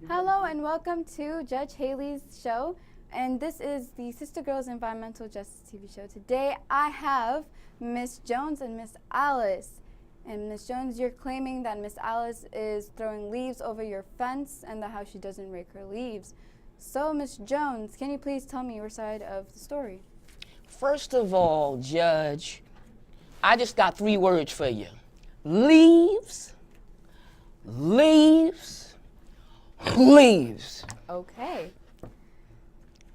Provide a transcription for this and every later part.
Hello and welcome to Judge Haley's show, and this is the Sister Girls Environmental Justice TV show. Today I have Miss Jones and Miss Alice. And Miss Jones, you're claiming that Miss Alice is throwing leaves over your fence and that how she doesn't rake her leaves. So Miss Jones, can you please tell me your side of the story? First of all, Judge, I just got 3 words for you. Leaves, leaves, leaves. Okay.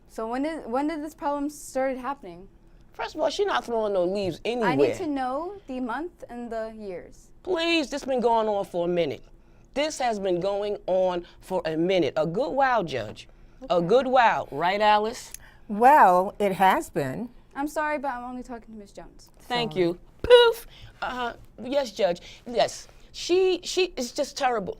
So when did this problem started happening? First of all, she's not throwing no leaves anywhere. I need to know the month and the years. Please, this has been going on for a minute. This has been going on for a minute. A good while, Judge. Okay. A good while. Right, Alice? Well, it has been. I'm sorry, but I'm only talking to Miss Jones. Thank you. Poof. Yes, Judge. Yes. She is just terrible.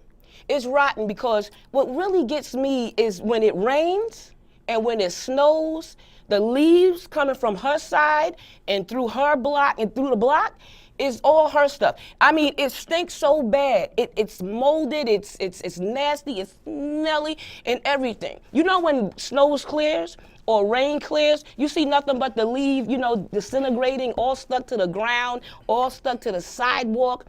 It's rotten because what really gets me is when it rains and when it snows, the leaves coming from her side and through her block and through the block is all her stuff. I mean, it stinks so bad. It's molded, it's nasty, it's smelly and everything. You know when snow clears or rain clears, you see nothing but the leaf, disintegrating, all stuck to the ground, all stuck to the sidewalk.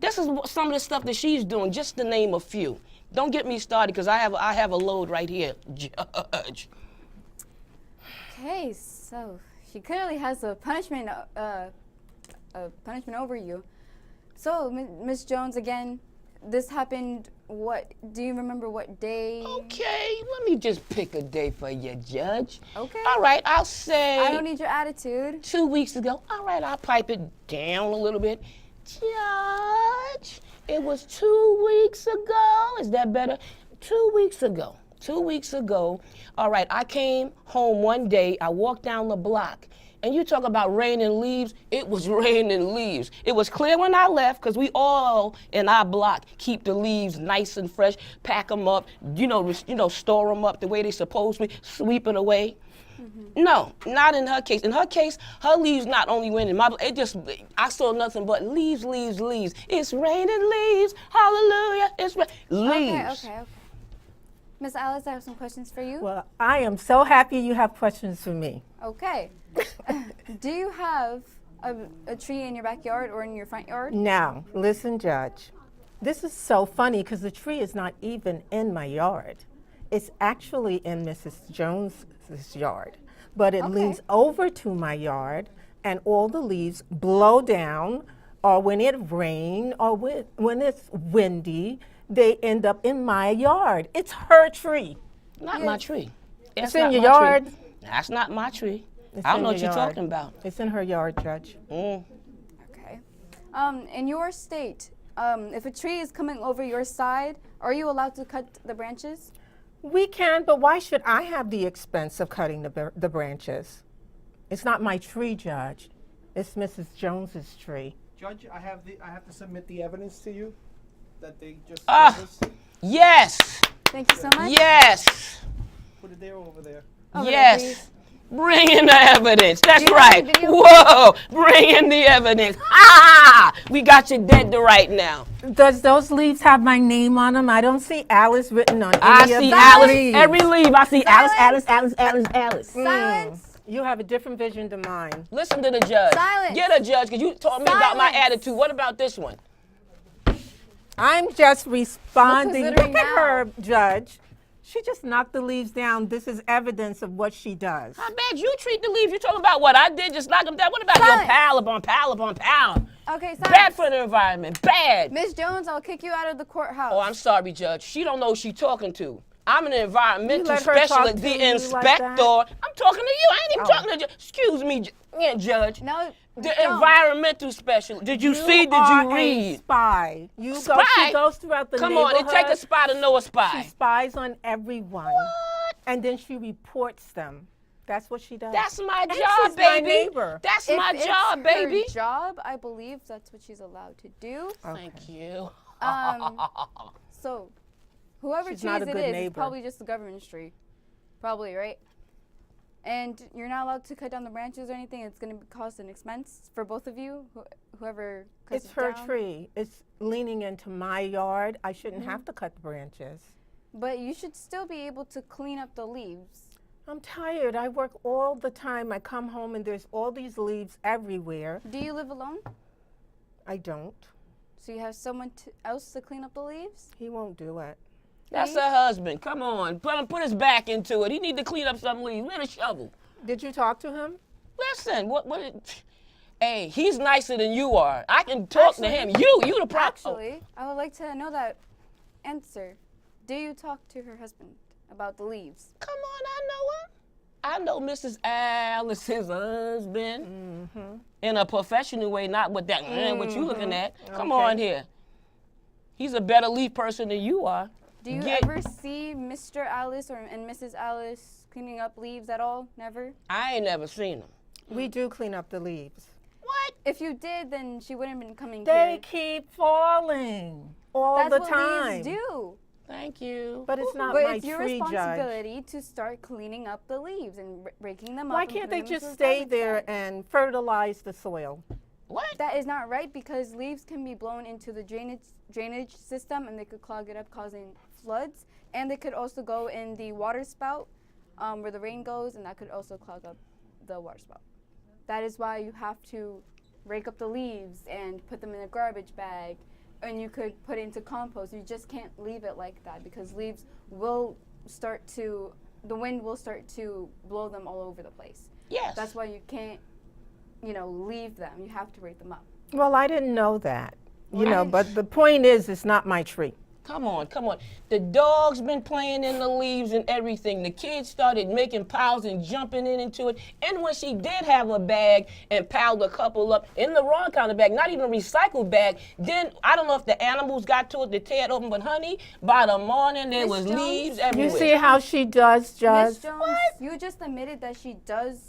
This is some of the stuff that she's doing, just to name a few. Don't get me started because I have a load right here, Judge. Okay, so she clearly has a punishment over you. So, Miss Jones, again, this happened. What do you remember? What day? Okay, let me just pick a day for you, Judge. Okay. All right, I'll say. I don't need your attitude. 2 weeks ago. All right, I'll pipe it down a little bit. Judge, it was 2 weeks ago. Is that better? 2 weeks ago. 2 weeks ago, all right, I came home one day, I walked down the block, and you talk about raining leaves, it was raining leaves. It was clear when I left, because we all in our block keep the leaves nice and fresh, pack them up, store them up the way they supposed to be, sweep it away. Mm-hmm. No, not in her case. In her case, her leaves not only went in my, I saw nothing but leaves, leaves, leaves. It's raining leaves, hallelujah, it's leaves. Okay. Miss Alice, I have some questions for you. Well, I am so happy you have questions for me. Okay. Do you have a tree in your backyard or in your front yard? Now, listen, Judge. This is so funny because the tree is not even in my yard. It's actually in Mrs. Jones's yard. But it leans over to my yard and all the leaves blow down, or when it rains or when it's windy, they end up in my yard. It's her tree. Not my tree. It's in your yard. Tree. That's not my tree. I don't know what you're talking about. It's in her yard, Judge. Okay. In your state, if a tree is coming over your side, are you allowed to cut the branches? We can, but why should I have the expense of cutting the branches? It's not my tree, Judge. It's Mrs. Jones's tree. Judge, I have to submit the evidence to you that they just gave us. Yes. Thank you so much. Yes. Put it there or over there. Yes. Bring in the evidence. That's you right. Whoa. Bring in the evidence. Ah! We got you dead to right now. Does those leaves have my name on them? I don't see Alice written on I any of see the Alice. leaves. Every leaf I see Silence. Alice. Silence. You have a different vision than mine. Listen to the judge. Silence. Get a judge, because you told me about my Silence. attitude. What about this one? I'm just responding. Look considering at now. her, Judge. She just knocked the leaves down. This is evidence of what she does. How bad you treat the leaves? You're talking about what I did, just knock them down. What about your pile upon pile upon pile? Okay, silence. Bad for the environment. Bad. Miss Jones, I'll kick you out of the courthouse. Oh, I'm sorry, Judge. She don't know who she's talking to. I'm an environmental let her talk specialist, to the you like inspector. that? I'm talking to you. I ain't even talking to you. Excuse me, Judge. No, The don't. environmental specialist. Did you see? Did are you a read? spy. Spy? She goes throughout the Come neighborhood. on, it take a spy to know a spy. She spies on everyone. What? And then she reports them. That's what she does. That's my And job, she's my baby. neighbor. That's If my it's job, baby. her job, I believe that's what she's allowed to do. Thank you. So, whoever She's trees not a it good is, it's neighbor. probably just the government's tree. Probably, right? And you're not allowed to cut down the branches or anything. It's going to cause an expense for both of you, whoever cuts It's it her down. tree. It's leaning into my yard. I shouldn't have to cut the branches. but you should still be able to clean up the leaves. I'm tired. I work all the time. I come home and there's all these leaves everywhere. Do you live alone? I don't. So you have someone else to clean up the leaves? He won't do it. That's her husband. Come on, put his back into it. He need to clean up some leaves. With a shovel. Did you talk to him? Listen, hey, he's nicer than you are. I can talk to him. You the problem. Actually, I would like to know that answer. Do you talk to her husband about the leaves? Come on, I know him. I know Mrs. Alice's husband in a professional way, not with that, what you looking at. Come on here. He's a better leaf person than you are. Do you ever see Mr. Alice and Mrs. Alice cleaning up leaves at all? Never? I ain't never seen him. We do clean up the leaves. What? If you did, then she wouldn't have been coming They here. keep falling all That's the what time. leaves do. Thank you. But it's not But my it's your tree, Judge. responsibility to start cleaning up the leaves and raking them up. Why and can't they putting them just into the stay garbage there bag. and fertilize the soil? What? That is not right because leaves can be blown into the drainage system and they could clog it up, causing floods. And they could also go in the water spout where the rain goes, and that could also clog up the water spout. That is why you have to rake up the leaves and put them in a garbage bag, and you could put it into compost. You just can't leave it like that because leaves will the wind will start to blow them all over the place. Yes. That's why you can't, leave them. You have to rake them up. Well, I didn't know that. But the point is, it's not my tree. Come on. The dog's been playing in the leaves and everything. The kids started making piles and jumping into it. And when she did have a bag and piled a couple up in the wrong kind of bag, not even a recycled bag, then I don't know if the animals got to it to tear it open, but honey, by the morning there Miss was Jones? leaves everywhere. You see how she does, Judge? Miss Jones, you just admitted that she does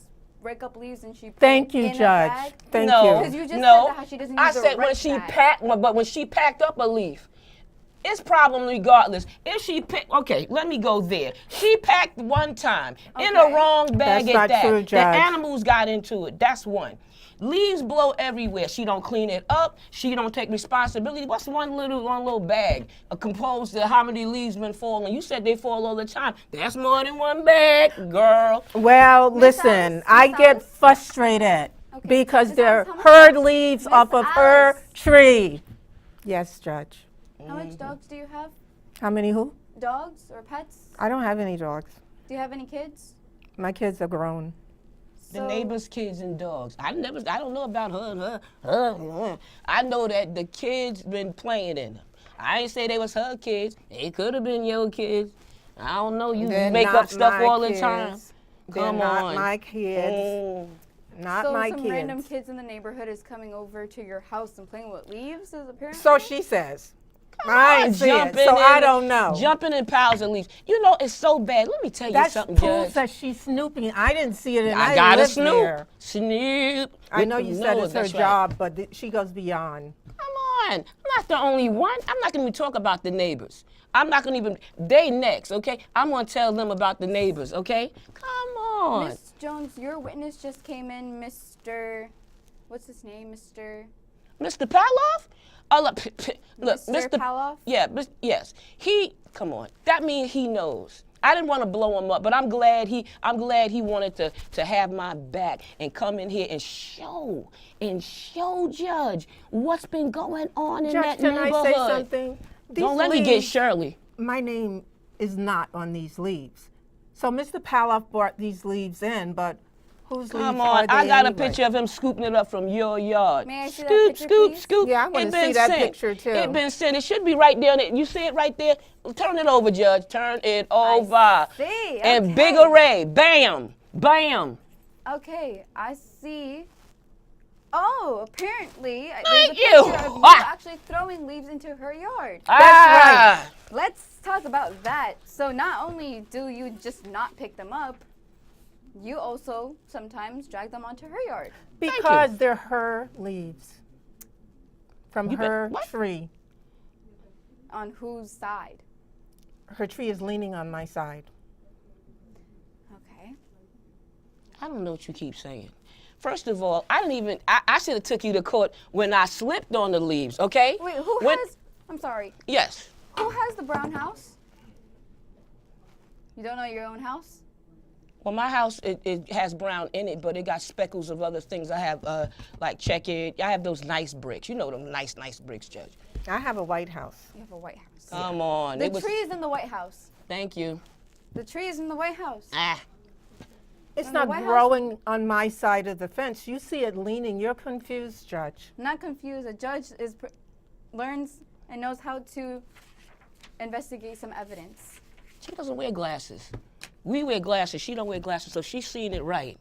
rake up leaves and she puts Thank it you, in a Judge. bag. Thank No, Because you just said no. that how she doesn't I use the said when right she bag. when she packed up a leaf. It's problem regardless. If she picked, okay, let me go there. She packed one time in a Okay. wrong bag That's at not that. true, The Judge. animals got into it. That's one. Leaves blow everywhere. She don't clean it up. She don't take responsibility. What's one little bag composed of how many leaves been falling? You said they fall all the time. That's more than one bag, girl. Well, Miss listen, Alice, I Miss get Alice? frustrated because Miss they're Alice, how much herd dogs- leaves Miss off of her Alice. tree. Yes, Judge. How much dogs do you have? How many who? Dogs or pets? I don't have any dogs. Do you have any kids? My kids are grown. The neighbors' kids and dogs. I don't know about her. I know that the kids been playing in them. I ain't say they was her kids. It could have been your kids. I don't know. You They're make not up stuff my all the kids. time. They're Come not on. my kids. Mm. Not So my some kids. random kids in the neighborhood is coming over to your house and playing with leaves, is apparently? So she says. I ain't see it, Jumping so I in- don't know. Jumping in piles of leaves. You know, it's so bad. Let me tell you That something, proves Judge. that she's snooping. I didn't see it, and I I gotta live snoop. there. Snoop. I know you said it's her that's right. job, but she goes beyond. Come on. I'm not the only one. I'm not going to even talk about the neighbors. I'm not going to even, they next, okay? I'm going to tell them about the neighbors, okay? Come on. Miss Jones, your witness just came in, Mr. What's his name, Mr. Mr. Pavlov? Oh, look, look, Mr. Pavlov? Yeah, yes. Come on. That means he knows. I didn't want to blow him up, but I'm glad he wanted to have my back and come in here and show Judge what's been going on in Judge, that can neighborhood. I say something? Don't These let me get leaves- Shirley. My name is not on these leaves. So Mr. Pavlov brought these leaves in, but whose leaves Come are on, they I got a anyway? picture of him scooping it up from your yard. May I see that scoop, picture, scoop, please? scoop. Yeah, I wanna It been see that sent. picture, too. It been sent. It should be right there. You see it right there? Turn it over, Judge. Turn it over. see, And okay. big array. Bam. Bam. Okay, I see. Oh, apparently there's a Thank picture you. of you Ah. actually throwing leaves into her yard. That's right. Let's talk about that. So not only do you just not pick them up, you also sometimes drag them onto her yard. Because they're her leaves from You bet- her what? tree. On whose side? Her tree is leaning on my side. Okay. I don't know what you keep saying. First of all, I should have took you to court when I slipped on the leaves, okay? Wait, who When- has, I'm sorry, Yes. who has the brown house? You don't know your own house? Well, my house, it has brown in it, but it got speckles of other things. I have, like, checkered. I have those nice bricks. You know them nice bricks, Judge. I have a White House. You have a White House. Come on. The tree is in the White House. Thank you. The tree is in the White House. Ah. It's On the not White House? growing on my side of the fence. You see it leaning. You're confused, Judge. Not confused. A judge learns and knows how to investigate some evidence. She doesn't wear glasses. We wear glasses. She don't wear glasses, so she's seeing it right.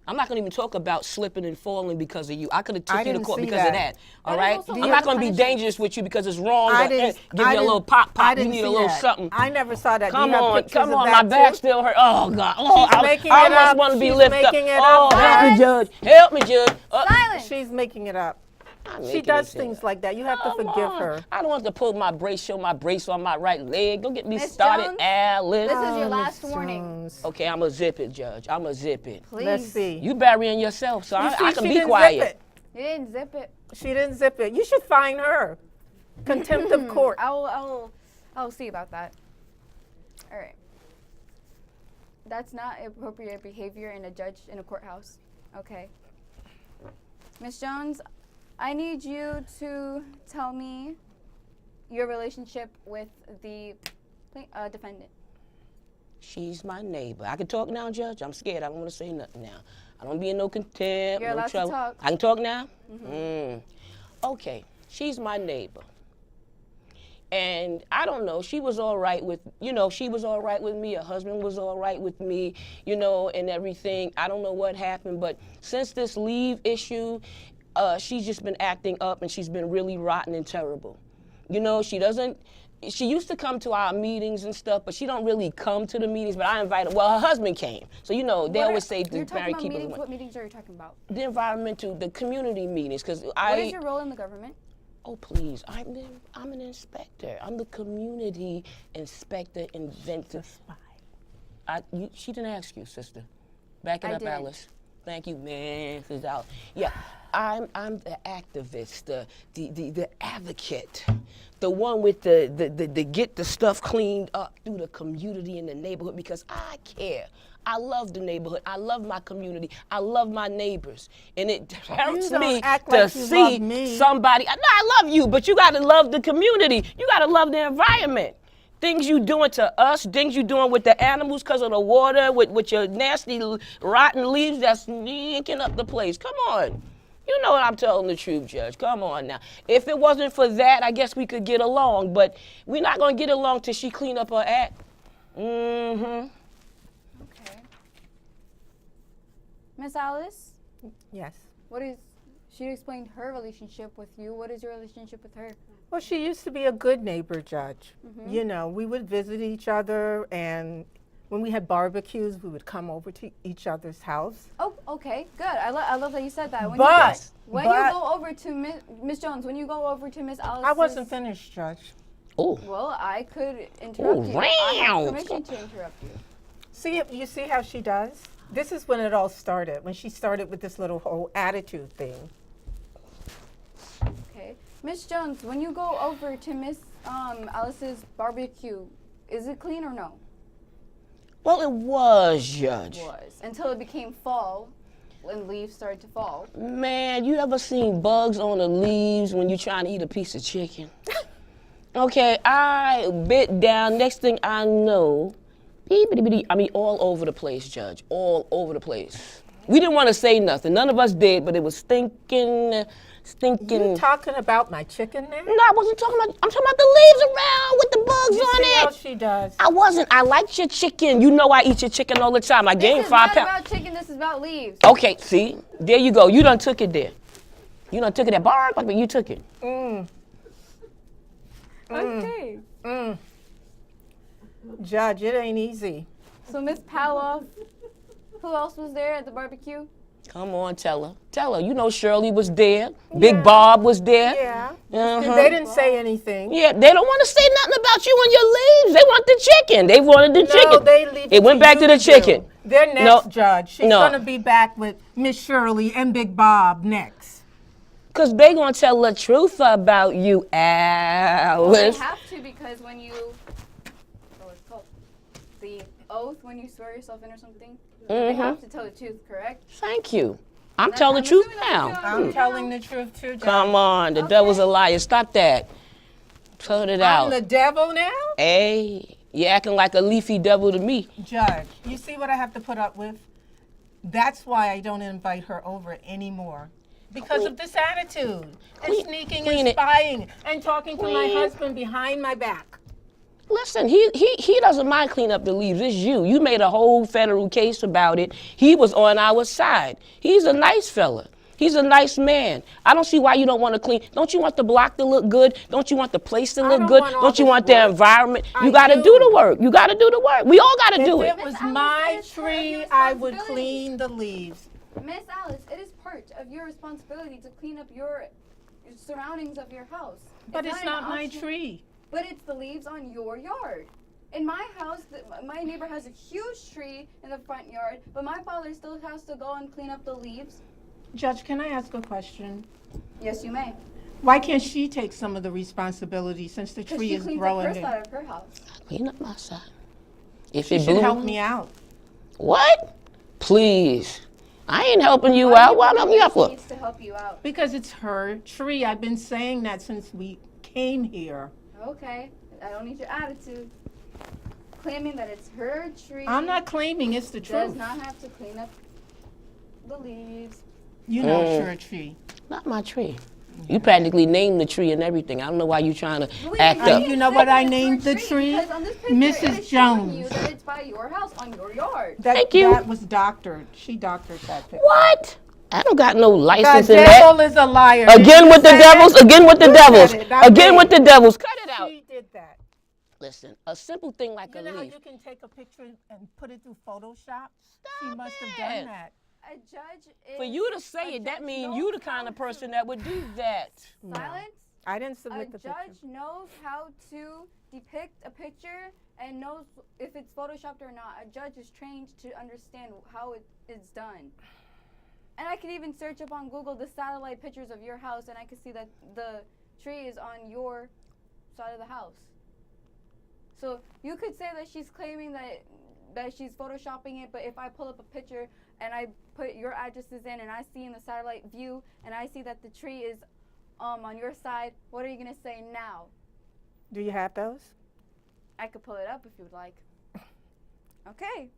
I'm not going to even talk about slipping and falling because of you. I could have took you to didn't court see because of that. that. All That is right? also I'm one not of the going to be punishments. dangerous with you because it's wrong. I to, didn't. give I you a little didn't- pop. I You didn't need see a little that. something. I never saw that. Come Do you have on, pictures come of on. that My back too? still hurt. Oh, God. Oh, She's making it almost up. want to be She's lifted up. making it Oh, up. help me, Judge. Help me, Judge. Silence! She's making it up. I'm She making does this things up. like that. You have to Come forgive on. her. I don't want to pull my brace, show my brace on my right leg. Don't get me Miss started, Jones, Alice. This is your Oh, last Miss warning. Jones. Okay, I'm going to zip it, Judge. I'm going to zip it. Please. Let's see. You burying yourself, so You I see, can she be didn't quiet. Zip it. You didn't zip it. She didn't zip it. You should fine her. Contempt of court. I'll see about that. All right. That's not appropriate behavior in a judge in a courthouse. Okay. Miss Jones, I need you to tell me your relationship with the defendant. She's my neighbor. I can talk now, Judge? I'm scared. I don't want to say nothing now. I don't be in no contempt, You're no allowed to trouble. talk. I can talk now? Okay, she's my neighbor. And I don't know, she was all right with, she was all right with me. Her husband was all right with me, and everything. I don't know what happened, but since this leave issue, she's just been acting up and she's been really rotten and terrible. She used to come to our meetings and stuff, but she don't really come to the meetings, but I invite her. Well, her husband came. So, they always say You're the talking married about people. meetings. What meetings are you talking about? The environmental, the community meetings, because What is your role in the government? Oh, please, I'm an inspector. I'm the community inspector, inventor. She didn't ask you, sister. Back it I up, didn't. Alice. Thank you, man. This is out. Yeah, I'm the activist, the advocate, the one with the get the stuff cleaned up through the community and the neighborhood because I care. I love the neighborhood. I love my community. I love my neighbors, and it hurts don't me act to like you see love me. somebody. No, I love you, but you got to love the community. You got to love the environment. Things you doing to us, things you doing with the animals because of the water, with your nasty, rotten leaves that's yanking up the place. Come on. You know what I'm telling the truth, Judge. Come on now. If it wasn't for that, I guess we could get along, but we're not going to get along till she clean up her act. Mm-hmm. Okay. Miss Alice, Yes. she explained her relationship with you. What is your relationship with her? Well, she used to be a good neighbor, Judge. We would visit each other, and when we had barbecues, we would come over to each other's house. Oh, okay, good. I love that you said that. When But you go over to Miss Jones, when you go over to Miss Alice, I wasn't finished, Judge. Oh. Well, I could interrupt you. I have permission to interrupt you. You see how she does? This is when it all started, when she started with this little whole attitude thing. Okay, Miss Jones, when you go over to Miss Alice's barbecue, is it clean or no? Well, it was, Judge. Was until it became fall, and leaves started to fall. Man, you ever seen bugs on the leaves when you're trying to eat a piece of chicken? Okay, I bit down. Next thing I know, all over the place, Judge. All over the place. We didn't want to say nothing. None of us did, but it was stinking. You talking about my chicken there? No, I wasn't talking about. I'm talking about the leaves around with the bugs You on see it. how she does? I wasn't. I liked your chicken. You know I eat your chicken all the time. I gained This is 5 not pounds. about chicken. This is about leaves. Okay, see, there you go. You done took it there. You done took it there. Bark, but you took it. Okay. Judge, it ain't easy. So Miss Paloff, who else was there at the barbecue? Come on, tell her. Tell her. You know Shirley was there. Big Bob was there. Yeah. Uh-huh. They didn't say anything. Yeah, they don't want to say nothing about you and your leaves. They want the chicken. They wanted the No, chicken. they leave It went to back you to the do. chicken. They're next, No. Judge. She's No. going to be back with Miss Shirley and Big Bob next. Because they going to tell the truth about you, They Alice. have to because when you, the oath when you swear yourself in or something? Mm-hmm. You have to tell the truth, correct? Thank you. I'm That's- telling the I'm truth assuming that's what now. you're I'm telling the truth too, Judge. Come on, the Okay. devil's a liar. Stop that. Cut it out. I'm the devil now? Hey, you're acting like a leafy devil to me. Judge, you see what I have to put up with? That's why I don't invite her over anymore. Because of this attitude. And Clean- sneaking clean and it. spying and talking to my Clean. husband behind my back. Listen, he doesn't mind cleaning up the leaves. It's you. You made a whole federal case about it. He was on our side. He's a nice fella. He's a nice man. I don't see why you don't want to clean. Don't you want the block to look good? Don't you want the place to look don't good? want all Don't you this want the work. environment? You I got to do do. the work. You got to do the work. We all got to do If it. it was Miss Alice, my it is part of tree, your I would responsibility. clean the leaves. Miss Alice, it is part of your responsibility to clean up your surroundings of your house. But it's an not my option, tree. But it's the leaves on your yard. In my house, my neighbor has a huge tree in the front yard, but my father still has to go and clean up the leaves. Judge, can I ask a question? Yes, you may. Why can't she take some of the responsibility since the Because tree she is cleans up growing her there? side of her house. Clean up my side. If She it should help blooms- me out. What? Please. I ain't helping you Why do out. you Why believe don't you that help she her? needs to help you out? Because it's her tree. I've been saying that since we came here. Okay, I don't need your attitude. Claiming that it's her tree. I'm not claiming it's the Does truth. not have to clean up the leaves. You know it's your tree. Not my tree. You practically named the tree and everything. I don't know why you trying to act I- up. you know what I named the tree? Because on this picture, Mrs. it is showing you Jones. that it's by your house, on your yard. Thank you. That was doctored. She doctored that picture. What? I don't got no The license in that. devil is a liar. Did Again you with the say devils. it? Again with the You said devils. it, not Again me. with the devils. Cut it out. She did that. Listen, a simple thing like You a know how leaf. you can take a picture and put it through Photoshop? She Stop must have it. done that. A judge is. For you to say it, that means you the kind of person that would do that. Silence. I didn't A submit the judge picture. knows how to depict a picture and knows if it's photoshopped or not. A judge is trained to understand how it is done. And I can even search up on Google the satellite pictures of your house, and I can see that the tree is on your side of the house. So you could say that she's claiming that she's photoshopping it, but if I pull up a picture and I put your addresses in and I see in the satellite view and I see that the tree is on your side, what are you gonna say now? Do you have those? I could pull it up if you would like. Okay,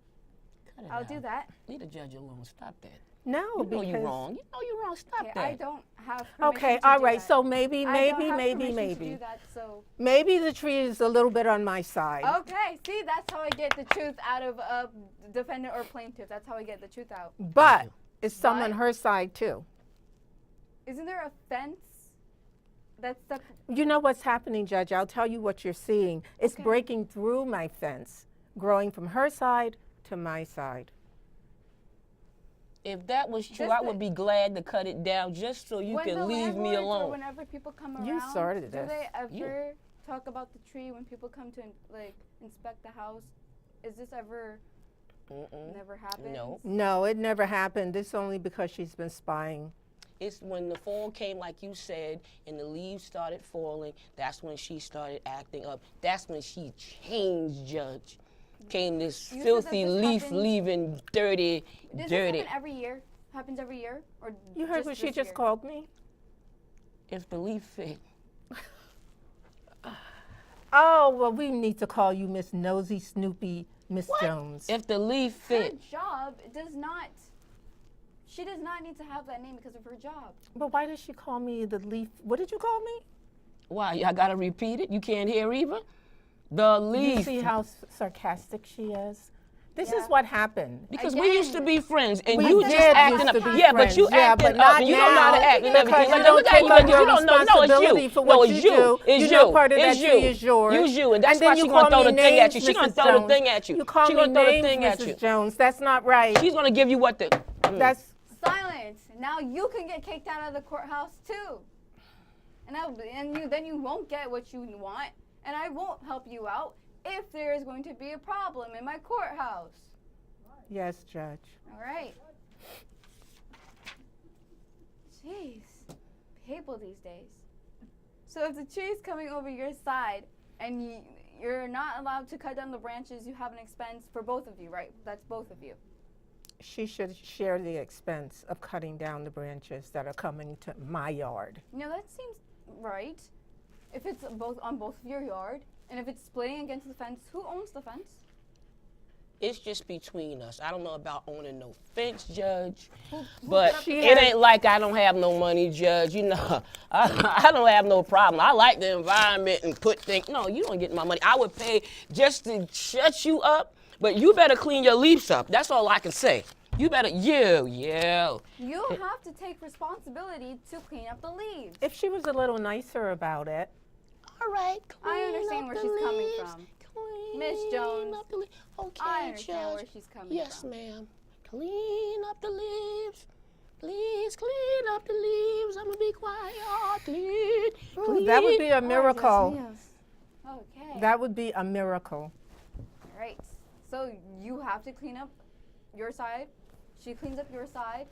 Cut it I'll out. do that. Leave the judge alone. Stop that. No, You know because you're wrong. You know you're wrong. Stop Okay, that. I don't have permission Okay, to all do right. that. So maybe, I don't have permission to maybe. do that, so. Maybe the tree is a little bit on my side. Okay, see, that's how I get the truth out of a defendant or plaintiff. That's how I get the truth out. But it's some on But- her side too. Isn't there a fence that's the You know what's happening, Judge? I'll tell you what you're seeing. It's Okay. breaking through my fence, growing from her side to my side. If that was true, Just I the- would be glad to cut it down just so you when the can leave me landlords or alone. whenever people come around, You started do this. they You. ever talk about the tree when people come to inspect the house? Is this ever never happened? No. No, it never happened. This only because she's been spying. It's when the fall came, like you said, and the leaves started falling. That's when she started acting up. That's when she changed, Judge. Came this You said that filthy this leaf happens- leaving dirty, Does dirty. this happen every year? Happens every year, or You heard just what she this just year? called me? If the leaf fit. Oh, well, we need to call you Miss Nosy Snoopy Miss Jones. If the leaf Her fit. job does not. She does not need to have that name because of her job. But why did she call me the leaf? What did you call me? Why? I gotta repeat it? You can't hear either? The You leaf. see how sarcastic she is? This Yeah. is what happened. Because we used to be friends, and We you did just acting used up. to be Yeah, but friends. you Yeah, acting but up, not and you don't know how to now, act and because everything. you Like, don't look at take you, on like, your you don't know. No, it's responsibility you. for No, what it's you you. do. It's You you. know part of It's that you. tree is yours. It's you, and that's then why you she gonna call throw me the thing at you. names, She gonna Mrs. throw the Jones. thing at you. You call She me gonna throw the names, thing at Mrs. you. Jones. That's not right. She's gonna give you what the. That's Silence. Now you can get kicked out of the courthouse too. Then you won't get what you want, and I won't help you out if there is going to be a problem in my courthouse. yes, Judge. All right. Jeez, people these days. So if the tree is coming over your side and you're not allowed to cut down the branches. You have an expense for both of you, right? That's both of you. She should share the expense of cutting down the branches that are coming to my yard. That seems right. If it's both on both of your yard, and if it's splitting against the fence, who owns the fence? It's just between us. I don't know about owning no fence, Judge. Who But put up the it ain't like I don't have no money, Judge. I don't have no problem. I like the environment and put things. No, you don't get my money. I would pay just to shut you up, but you better clean your leaves up. That's all I can say. You better, yeah. You have to take responsibility to clean up the leaves. If she was a little nicer about it. All right, I understand where she's coming from. Miss Jones, Okay, I understand Judge. where she's coming Yes, from. ma'am. Clean up the leaves. Please clean up the leaves. I'm gonna be quiet. Clean. That would be a Oh, miracle. yes. Okay. That would be a miracle. All right. So you have to clean up your side. She cleans up your side.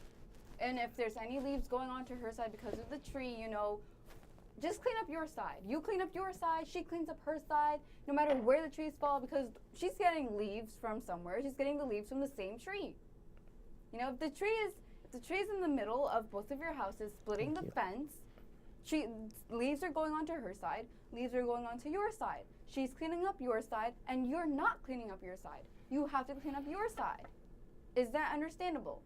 And if there's any leaves going onto her side because of the tree, just clean up your side. You clean up your side, she cleans up her side, no matter where the trees fall, because she's getting leaves from somewhere. She's getting the leaves from the same tree. If the tree is in the middle of both of your houses, splitting the fence, leaves are going onto her side, leaves are going onto your side. She's cleaning up your side, and you're not cleaning up your side. You have to clean up your side. Is that understandable?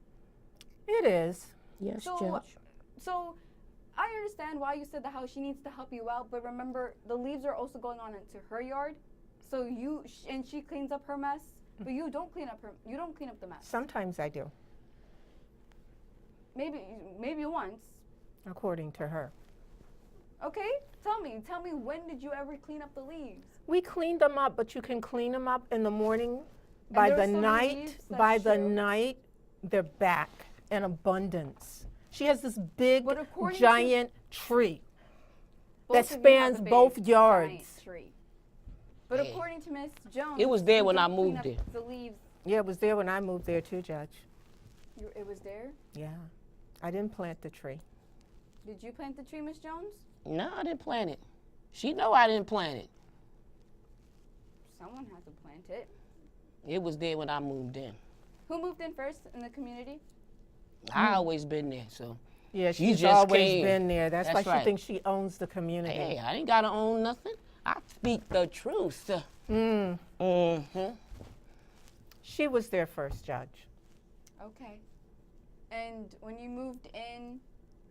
It is. Yes, So, Judge. so I understand why you said that how she needs to help you out, but remember the leaves are also going on into her yard. So she cleans up her mess, but you don't clean up the mess. Sometimes I do, Maybe once. according to her. Okay? Tell me when did you ever clean up the leaves? We cleaned them up, but you can clean them up in the morning. By there the are so many night, leaves, by that's the true. night, they're back in abundance. She has this big, But according to- giant tree Both that of you have spans a big, both giant yards. tree. But Yeah. according to Miss Jones, It was there you when I don't clean moved up there. The leaves, Yeah, it was there when I moved there too, Judge. it was there. Yeah, I didn't plant the tree. Did you plant the tree, Miss Jones? No, I didn't plant it. She know I didn't plant it. Someone had to plant it. It was there when I moved in. Who moved in first in the community? I always been there, so. Yeah, You she's just always came. been there. That's why That's she right. thinks she owns the community. Hey, I ain't gotta own nothing. I speak the truth. She was there first, Judge. Okay. And when you moved in,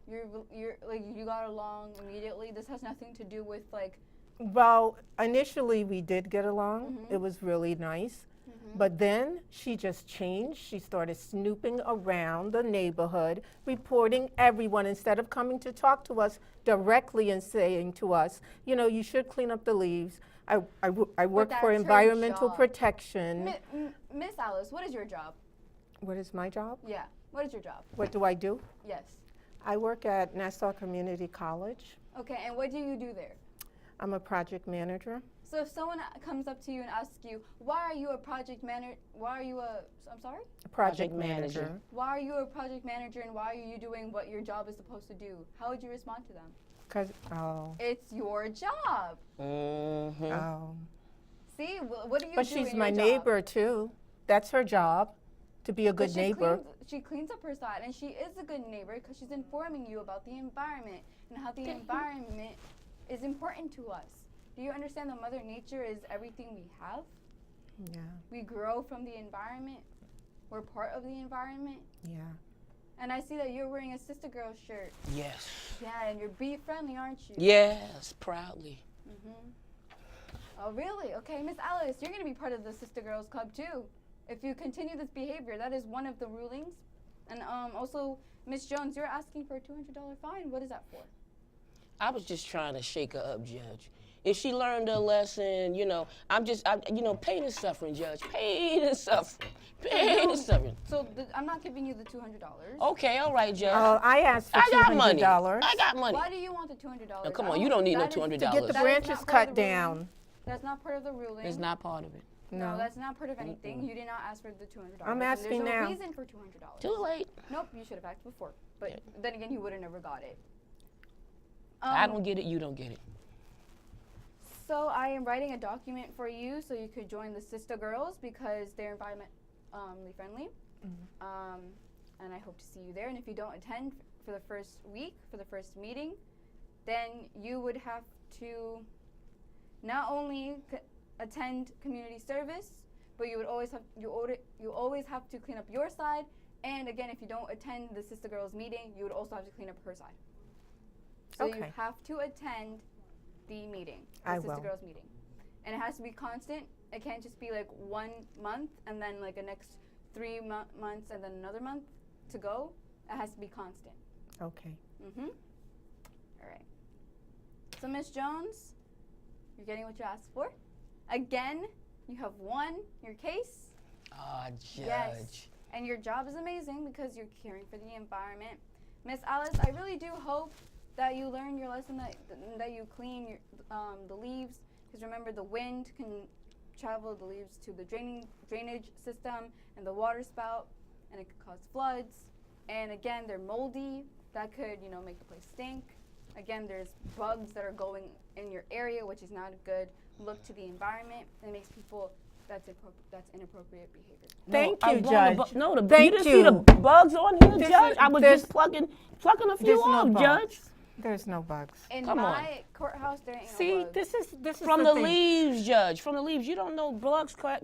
you got along immediately. This has nothing to do with Well, initially we did get along. It was really nice. But then she just changed. She started snooping around the neighborhood, reporting everyone instead of coming to talk to us directly and saying to us, you should clean up the leaves. I work that's for her environmental job. protection. Miss Alice, what is your job? What is my job? Yeah. What is your job? What do I do? Yes. I work at Nassau Community College. Okay, and what do you do there? I'm a project manager. So if someone comes up to you and asks you, why are you a project manager? I'm sorry? Project manager. manager. Why are you a project manager and why are you doing what your job is supposed to do? How would you respond to them? It's your job. See, what do you But do she's in my your job? neighbor too. That's her job, to be a But good neighbor. She cleans up her side, and she is a good neighbor because she's informing you about the environment and how the environment is important to us. Do you understand that Mother Nature is everything we have? Yeah, We grow from the environment. We're part of the environment. yeah. And I see that you're wearing a Sister Girl shirt. Yes. Yeah, and you're bee friendly, aren't you? Yes, proudly. Oh, really? Okay, Miss Alice, you're going to be part of the Sister Girls Club too. If you continue this behavior, that is one of the rulings. And also, Miss Jones, you're asking for a $200 fine. What is that for? I was just trying to shake her up, Judge. If she learned her lesson, pain is suffering, Judge. Pain is suffering. Pain is suffering. So I'm not giving you the $200. Okay, all right, Judge. I asked for I got money. $200 I got money. Why do you want the $200? Now, come on, you don't need no That is- $200. to get the That is branches not part cut of the ruling. down. That's not part of the ruling. It's not part of it. No, that's not part of anything. You did not ask for the $200. I'm and asking there's no now. reason for $200. Too late. Nope, you should have asked before. But Yeah. then again, you would have never got it. I don't get it, you don't get it. Also, I am writing a document for you so you could join the CISTA girls because they're environmentally friendly. And I hope to see you there. And if you don't attend for the first week, for the first meeting, then you would have to not only attend community service, but you would always have you always have to clean up your side. And again, if you don't attend the CISTA girls meeting, you would also have to clean up her side. So you Okay. have to attend the meeting, the I CISTA will. girls meeting, and it has to be constant. It can't just be like 1 month and then like the next 3 months and then another month to go. It has to be constant. Okay. All right. So Miss Jones, you're getting what you asked for. Again, you have won your case. Ah, Judge. Yes. And your job is amazing because you're caring for the environment. Miss Alice, I really do hope that you learn your lesson, that you clean your, the leaves, because remember the wind can travel the leaves to the drainage system and the water spout, and it could cause floods. And again, they're moldy. That could, make the place stink. Again, there's bugs that are going in your area, which is not a good look to the environment. It makes people, that's inappropriate behavior. Thank I you, blown Judge. No, you Thank didn't see the you. bugs on here, This Judge? is- I was this- just plucking a few There's off, no Judge. bugs. There's no bugs. In Come on. my courthouse, there ain't See, no bugs. this is From the the thing. leaves, Judge. From the leaves. You don't know bugs. I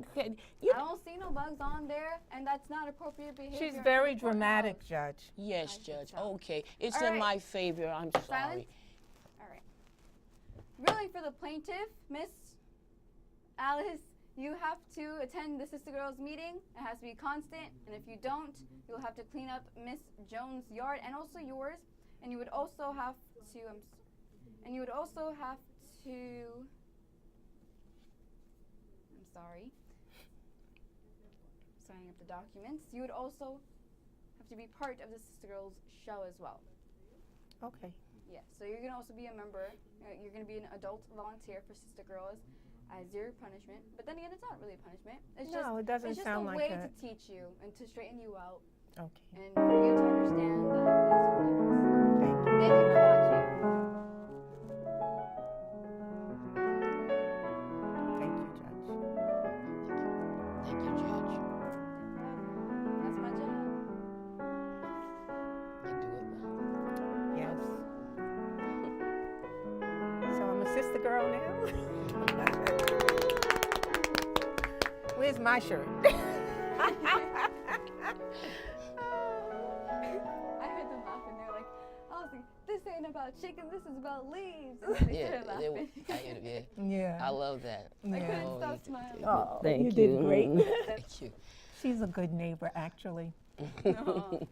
don't see no bugs on there, and that's not appropriate behavior. She's in very the dramatic, courthouse. Judge. Yes, I think Judge. so. Okay. It's All in right. my favor. I'm sorry. Silence? All right. Really, for the plaintiff, Miss Alice, you have to attend the CISTA girls meeting. It has to be constant, and if you don't, you'll have to clean up Miss Jones' yard and also yours. And you would also have to. I'm sorry. Signing up the documents. You would also have to be part of the CISTA girls show as well. Okay. Yes, so you're going to also be a member. You're going to be an adult volunteer for CISTA Girls as your punishment. But then again, it's not really a punishment. It's No, it doesn't it's just sound a like way that. to teach you and to straighten you out Okay. and for you to understand that Thank you. Thank you for watching. Thank you, Judge. Thank you, Judge. That's my job. You do it well. Yes. So I'm a sister girl now? Where's my shirt? I heard them laughing. They're like, I was like, this ain't about chicken, this is about leaves. And then they started laughing. Yeah. I love that. I couldn't Oh, stop you did- smiling. Oh, Thank you did great. Thank you. She's a good neighbor, actually. No.